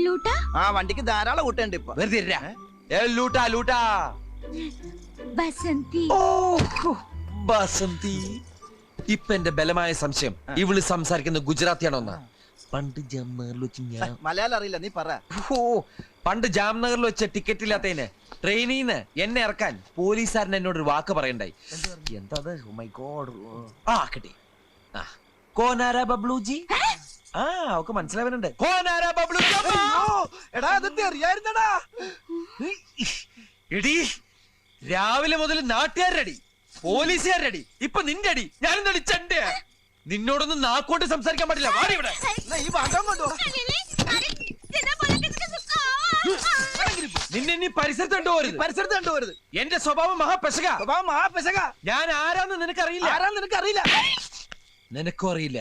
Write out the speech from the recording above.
ലൂട്ടാ ആ വണ്ടിക്ക് ധാരാളം കൂട്ടുണ്ട് ഇപ്പൊ. വെറുതെ ഇരുരാ. ലൂട്ടാ ലൂട്ടാ. ബസന്തി. ബസന്തി. ഇപ്പൊ എന്റെ ബലമായ സംശയം ഇവള് സംസാരിക്കുന്ന ഗുജറാത്തിയാണോന്നാ. പണ്ട് ജാംനഗറിൽ വെച്ച് ഞാൻ മലയാളം അറിയില്ല, നീ പറ. പണ്ട് ജാംനഗറിൽ വെച്ച ടിക്കറ്റ് ഇല്ലാത്തതിന് ട്രെയിനിന്ന് എന്നെ ഇറക്കാൻ പോലീസുകാരൻ എന്നോടൊരു വാക്ക് പറയണ്ടായി. എന്താ മൈ ഗോഡ്. ആ കിട്ടി. കോനാര ബബ്ലൂജി. ആ ഒക്കെ മനസ്സിലാവുന്നുണ്ട്. കോനാര ബബ്ലൂജി. എടാ അതൊക്കെ അറിയായിരുന്നടാ. എടി രാവിലെ മുതൽ നാട്ടുകാരടി പോലീസുകാരടി ഇപ്പൊ നിന്റെ അടി. ഞാനെന്താ ചണ്ട. നിന്നോടൊന്നും നാക്കോട്ട് സംസാരിക്കാൻ പാടില്ല. വാടി ഇവിടെ. ഈ ഭാഗം കൊണ്ടോ നിന്നെ നീ പരിസരത്ത് കണ്ടുപോരുത്. പരിസരത്ത് കണ്ടുപോരുത്. എന്റെ സ്വഭാവം മഹാപെശക. മഹാപെശക. ഞാൻ ആരാന്ന് നിനക്കറിയില്ല. ആരാന്ന് നിനക്കറിയില്ല. നിനക്കും അറിയില്ല.